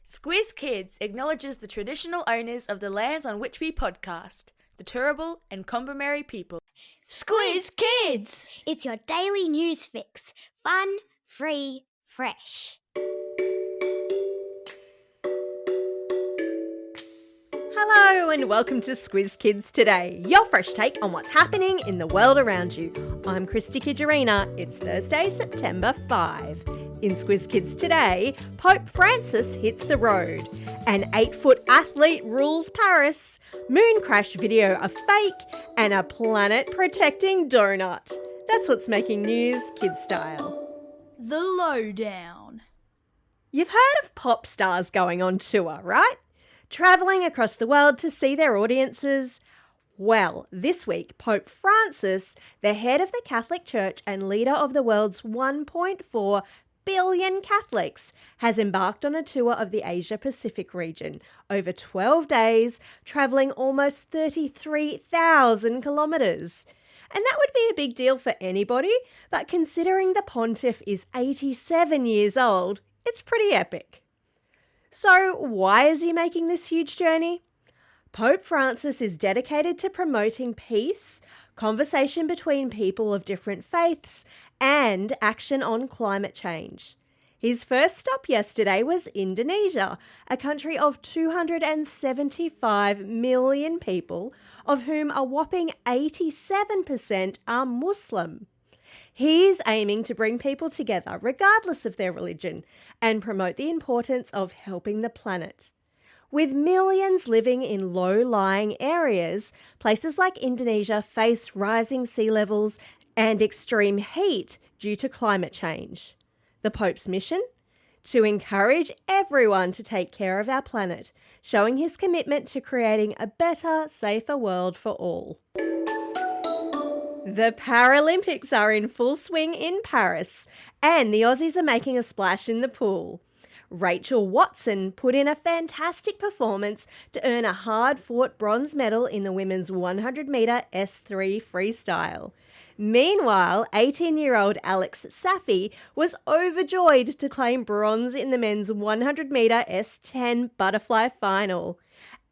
Squiz Kids acknowledges the traditional owners of the lands on which we podcast, the Turrbal and Kombumerri people. Squiz Kids! It's your daily news fix. Fun, free, fresh. Hello and welcome to Squiz Kids Today, your fresh take on what's happening in the world around you. I'm Christy Kijarina. It's Thursday, September 5. In Squiz Kids Today, Pope Francis hits the road. An 8-foot athlete rules Paris. Moon crash video a fake. And a planet-protecting donut. That's what's making news kid style. The Lowdown. You've heard of pop stars going on tour, right? Travelling across the world to see their audiences. Well, this week, Pope Francis, the head of the Catholic Church and leader of the world's 1.4 billion Catholics, has embarked on a tour of the Asia-Pacific region over 12 days, travelling almost 33,000 kilometres. And that would be a big deal for anybody, but considering the pontiff is 87 years old, it's pretty epic. So why is he making this huge journey? Pope Francis is dedicated to promoting peace, conversation between people of different faiths, and action on climate change. His first stop yesterday was Indonesia, a country of 275 million people, of whom a whopping 87% are Muslim. He's aiming to bring people together, regardless of their religion, and promote the importance of helping the planet. With millions living in low-lying areas, places like Indonesia face rising sea levels and extreme heat due to climate change. The Pope's mission? To encourage everyone to take care of our planet, showing his commitment to creating a better, safer world for all. The Paralympics are in full swing in Paris, and the Aussies are making a splash in the pool. Rachel Watson put in a fantastic performance to earn a hard-fought bronze medal in the women's 100-metre S3 freestyle. Meanwhile, 18-year-old Alex Safi was overjoyed to claim bronze in the men's 100-metre S10 butterfly final.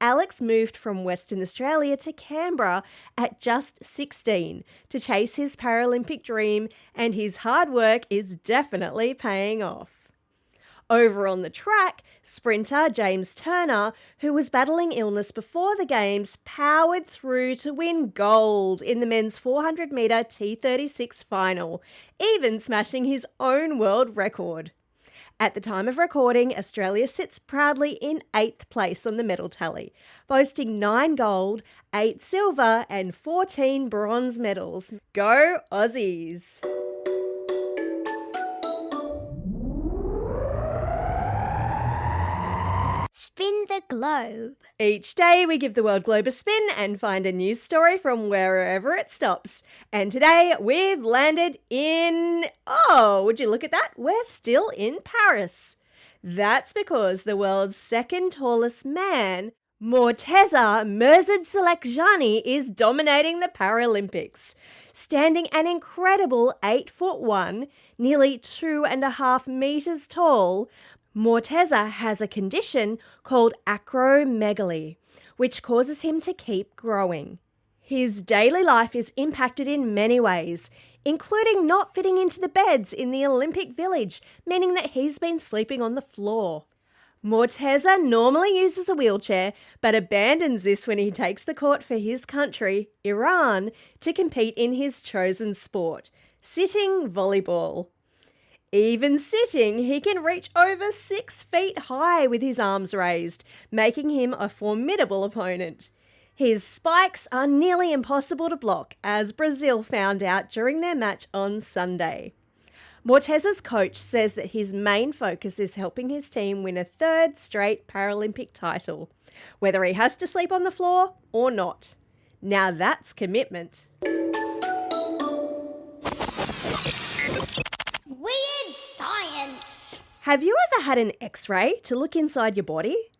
Alex moved from Western Australia to Canberra at just 16 to chase his Paralympic dream, and his hard work is definitely paying off. Over on the track, sprinter James Turner, who was battling illness before the Games, powered through to win gold in the men's 400-metre T36 final, even smashing his own world record. At the time of recording, Australia sits proudly in 8th place on the medal tally, boasting 9 gold, 8 silver and 14 bronze medals. Go Aussies! Spin the globe. Each day we give the world globe a spin and find a news story from wherever it stops. And today we've landed in... Oh, would you look at that? We're still in Paris. That's because the world's second tallest man, Morteza Merziselekjani, is dominating the Paralympics. Standing an incredible 8'1", nearly 2.5 metres tall, Morteza has a condition called acromegaly, which causes him to keep growing. His daily life is impacted in many ways, including not fitting into the beds in the Olympic Village, meaning that he's been sleeping on the floor. Morteza normally uses a wheelchair, but abandons this when he takes the court for his country, Iran, to compete in his chosen sport, sitting volleyball. Even sitting, he can reach over 6 feet high with his arms raised, making him a formidable opponent. His spikes are nearly impossible to block, as Brazil found out during their match on Sunday. Morteza's coach says that his main focus is helping his team win a 3rd straight Paralympic title, whether he has to sleep on the floor or not. Now that's commitment. Weird science. Have you ever had an X-ray to look inside your body?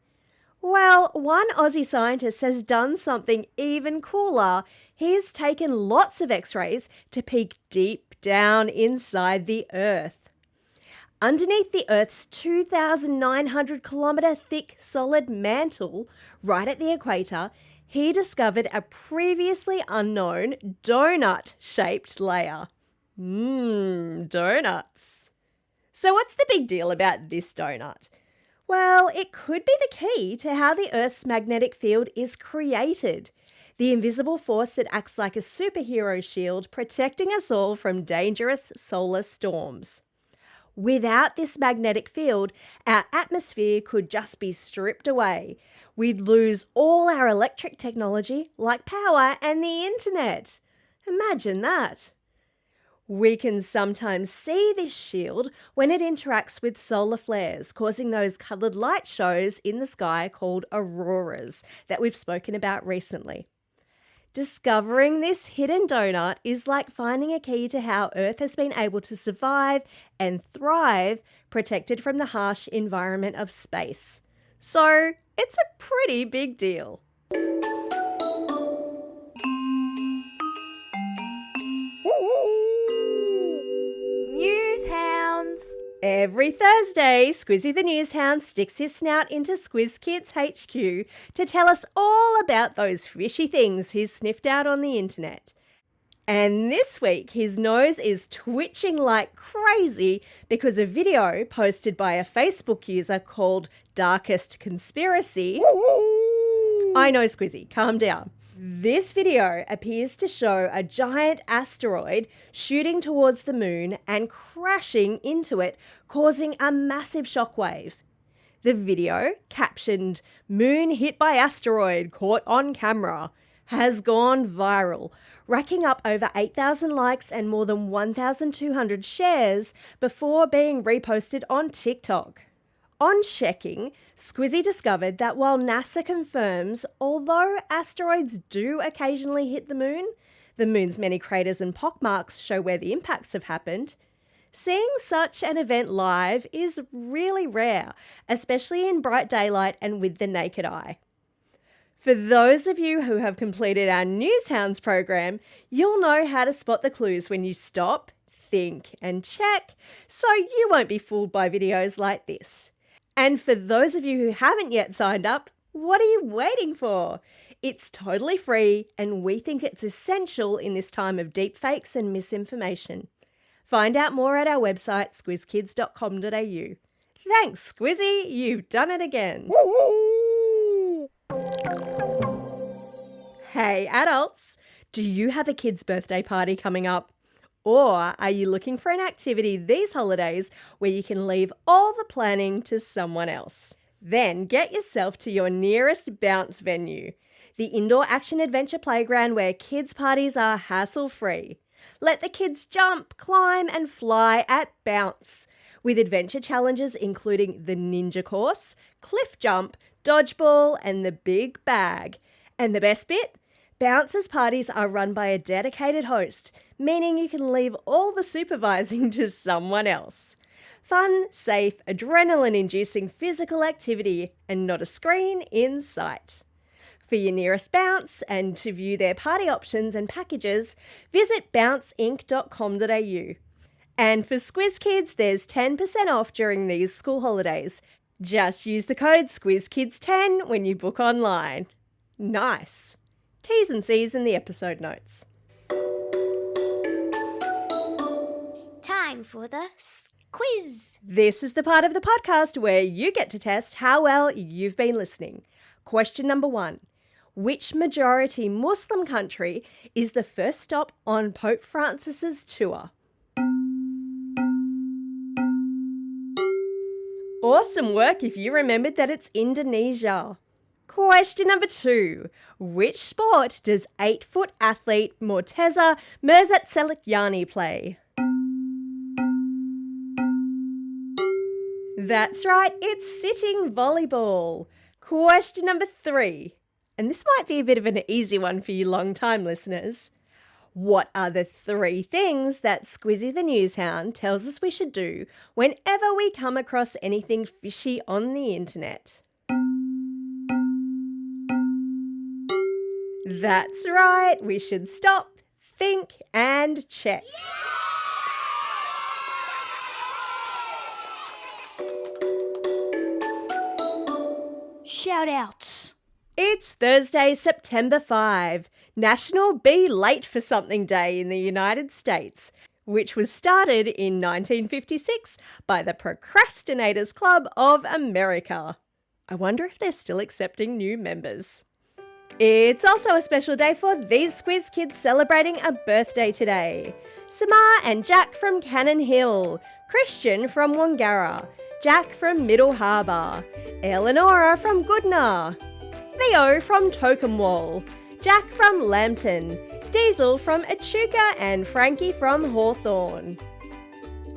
Well, one Aussie scientist has done something even cooler. He's taken lots of X-rays to peek deep down inside the Earth. Underneath the Earth's 2,900 kilometre thick solid mantle, right at the equator, he discovered a previously unknown donut-shaped layer. Donuts. So what's the big deal about this donut? Well, it could be the key to how the Earth's magnetic field is created, the invisible force that acts like a superhero shield protecting us all from dangerous solar storms. Without this magnetic field, our atmosphere could just be stripped away. We'd lose all our electric technology like power and the internet. Imagine that. We can sometimes see this shield when it interacts with solar flares, causing those coloured light shows in the sky called auroras that we've spoken about recently. Discovering this hidden donut is like finding a key to how Earth has been able to survive and thrive protected from the harsh environment of space. So, it's a pretty big deal. News hounds. Every Thursday, Squizzy the Newshound sticks his snout into Squiz Kids HQ to tell us all about those fishy things he's sniffed out on the internet. And this week, his nose is twitching like crazy because a video posted by a Facebook user called Darkest Conspiracy. I know, Squizzy, calm down. This video appears to show a giant asteroid shooting towards the moon and crashing into it, causing a massive shockwave. The video, captioned "Moon hit by asteroid caught on camera," has gone viral, racking up over 8,000 likes and more than 1,200 shares before being reposted on TikTok. On checking, Squizzy discovered that while NASA confirms, although asteroids do occasionally hit the moon's many craters and pockmarks show where the impacts have happened, seeing such an event live is really rare, especially in bright daylight and with the naked eye. For those of you who have completed our Newshounds program, you'll know how to spot the clues when you stop, think and check, so you won't be fooled by videos like this. And for those of you who haven't yet signed up, what are you waiting for? It's totally free and we think it's essential in this time of deepfakes and misinformation. Find out more at our website, squizkids.com.au. Thanks, Squizzy, you've done it again. Hey, adults, do you have a kid's birthday party coming up? Or are you looking for an activity these holidays where you can leave all the planning to someone else? Then get yourself to your nearest bounce venue, the indoor action adventure playground where kids' parties are hassle-free. Let the kids jump, climb and fly at Bounce, with adventure challenges including the ninja course, cliff jump, dodgeball and the big bag. And the best bit? Bounce's parties are run by a dedicated host, meaning you can leave all the supervising to someone else. Fun, safe, adrenaline-inducing physical activity and not a screen in sight. For your nearest Bounce and to view their party options and packages, visit bounceinc.com.au. And for Squiz Kids, there's 10% off during these school holidays. Just use the code SquizKids10 when you book online. Nice. T's and C's in the episode notes. Time for the quiz. This is the part of the podcast where you get to test how well you've been listening. Question number 1. Which majority Muslim country is the first stop on Pope Francis's tour? Awesome work if you remembered that it's Indonesia. Question number 2. Which sport does 8-foot athlete Morteza Mirzatselikyani play? That's right, it's sitting volleyball. Question number 3. And this might be a bit of an easy one for you long-time listeners. What are the 3 things that Squizzy the Newshound tells us we should do whenever we come across anything fishy on the internet? That's right, we should stop, think and check. Shout-outs. It's Thursday, September 5, National Be Late for Something Day in the United States, which was started in 1956 by the Procrastinators Club of America. I wonder if they're still accepting new members. It's also a special day for these Squiz kids celebrating a birthday today. Samar and Jack from Cannon Hill, Christian from Wangara, Jack from Middle Harbour, Eleonora from Goodna, Theo from Tocumwal, Jack from Lambton, Diesel from Echuca and Frankie from Hawthorne.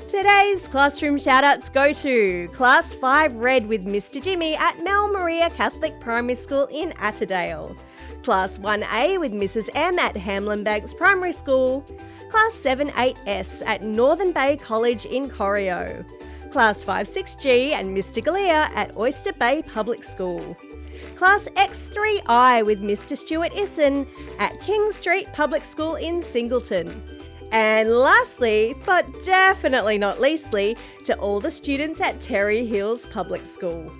Today's classroom shoutouts go to Class 5 Red with Mr. Jimmy at Mel Maria Catholic Primary School in Atterdale, Class 1A with Mrs. M at Hamlin Banks Primary School, Class 7-8S at Northern Bay College in Corio, Class 5-6G and Mr. Galea at Oyster Bay Public School, Class X3I with Mr. Stuart Isson at King Street Public School in Singleton. And lastly, but definitely not leastly, to all the students at Terry Hills Public School.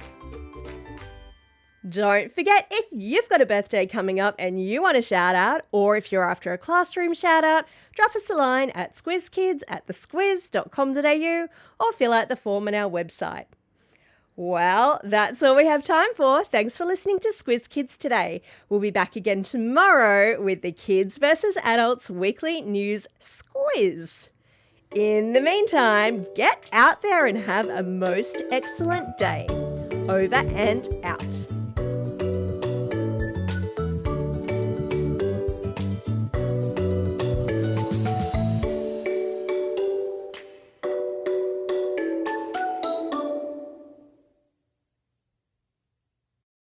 Don't forget, if you've got a birthday coming up and you want a shout out, or if you're after a classroom shout out, drop us a line at squizkids@thesquiz.com.au or fill out the form on our website. Well, that's all we have time for. Thanks for listening to Squiz Kids today. We'll be back again tomorrow with the Kids vs Adults Weekly News Squiz. In the meantime, get out there and have a most excellent day. Over and out.